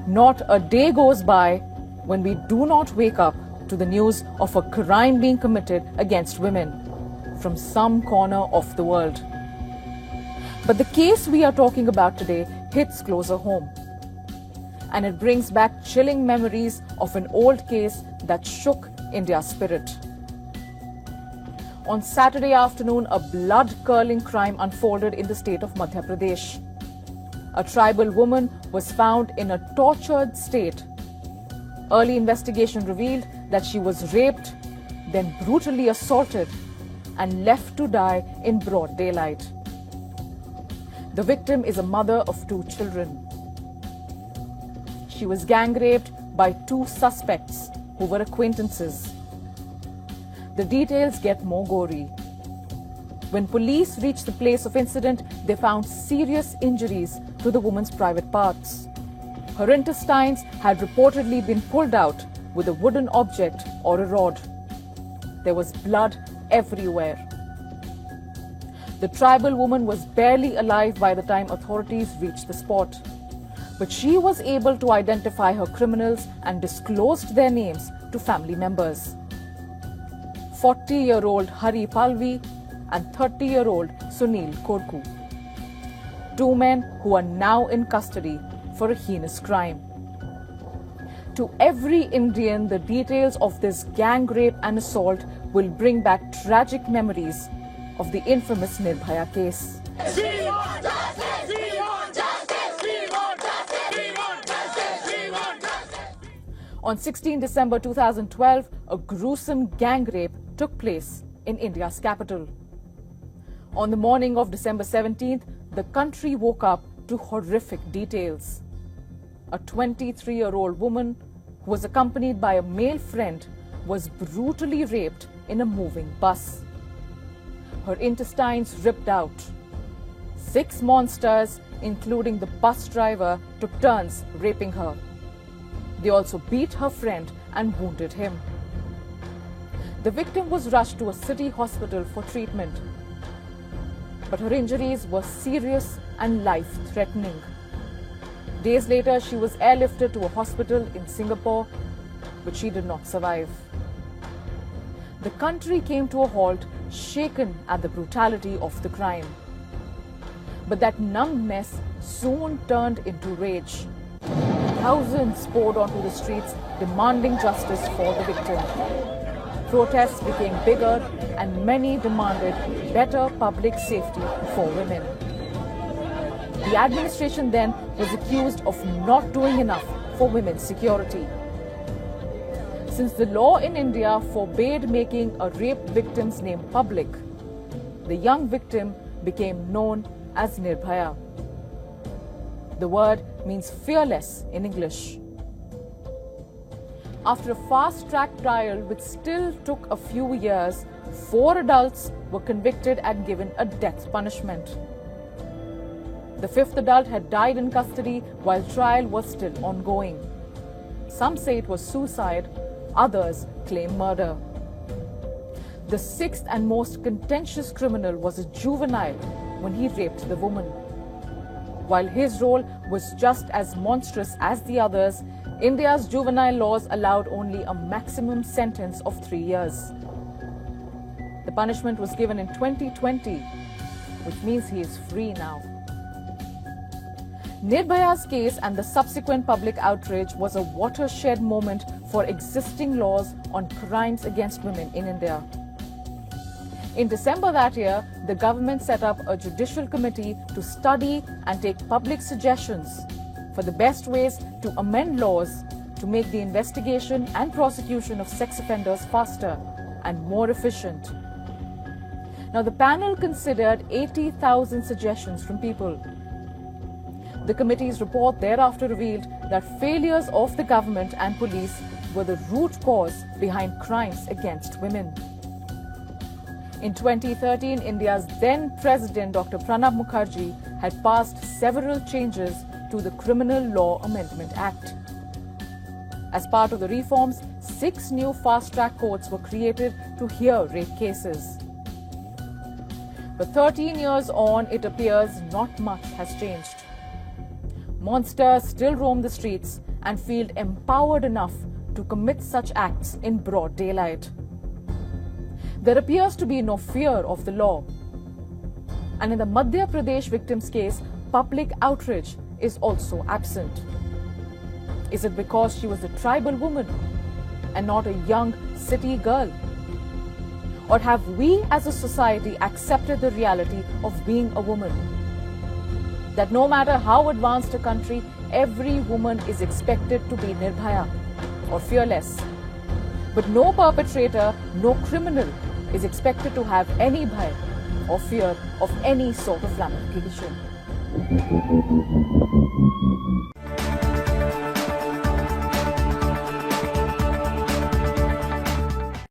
Not a day goes by when we do not wake up to the news of a crime being committed against women from some corner of the world. But the case we are talking about today hits closer home. And it brings back chilling memories of an old case that shook India's spirit. On Saturday afternoon, a blood-curdling crime unfolded in the state of Madhya Pradesh. A tribal woman was found in a tortured state. Early investigation revealed that she was raped, then brutally assaulted, and left to die in broad daylight. The victim is a mother of 2 children. She was gang raped by 2 suspects who were acquaintances. The details get more gory. When police reached the place of incident, they found serious injuries to the woman's private parts. Her intestines had reportedly been pulled out with a wooden object or a rod. There was blood everywhere. The tribal woman was barely alive by the time authorities reached the spot. But she was able to identify her criminals and disclosed their names to family members. 40-year-old Hari Palvi and 30-year-old Sunil Kodku. 2 men who are now in custody for a heinous crime. To every Indian, the details of this gang rape and assault will bring back tragic memories of the infamous Nirbhaya case. On 16 December 2012, a gruesome gang rape took place in India's capital. On the morning of December 17th, the country woke up to horrific details. A 23-year-old woman who was accompanied by a male friend was brutally raped in a moving bus. Her intestines ripped out. 6 monsters, including the bus driver, took turns raping her. They also beat her friend and wounded him. The victim was rushed to a city hospital for treatment. But her injuries were serious and life-threatening. Days later, she was airlifted to a hospital in Singapore, but she did not survive. The country came to a halt, shaken at the brutality of the crime. But that numbness soon turned into rage. Thousands poured onto the streets demanding justice for the victim. Protests became bigger and many demanded better public safety for women. The administration then was accused of not doing enough for women's security. Since the law in India forbade making a rape victim's name public, the young victim became known as Nirbhaya. The word means fearless in English. After a fast-track trial which still took a few years, 4 adults were convicted and given a death punishment. The 5th adult had died in custody while trial was still ongoing. Some say it was suicide, others claim murder. The 6th and most contentious criminal was a juvenile when he raped the woman. While his role was just as monstrous as the others, India's juvenile laws allowed only a maximum sentence of 3 years. The punishment was given in 2020, which means he is free now. Nirbhaya's case and the subsequent public outrage was a watershed moment for existing laws on crimes against women in India. In December that year, the government set up a judicial committee to study and take public suggestions for the best ways to amend laws to make the investigation and prosecution of sex offenders faster and more efficient. Now, the panel considered 80,000 suggestions from people. The committee's report thereafter revealed that failures of the government and police were the root cause behind crimes against women. In 2013, India's then President Dr. Pranab Mukherjee had passed several changes to the Criminal Law Amendment Act. As part of the reforms, 6 new fast-track courts were created to hear rape cases. But 13 years on, it appears not much has changed. monsters still roam the streets and feel empowered enough to commit such acts in broad daylight. There appears to be no fear of the law. And in the Madhya Pradesh victim's case, public outrage is also absent. Is it because she was a tribal woman and not a young city girl? Or have we as a society accepted the reality of being a woman? That no matter how advanced a country, every woman is expected to be nirbhaya or fearless. But no perpetrator, no criminal is expected to have any bhaya or fear of any sort of ramification.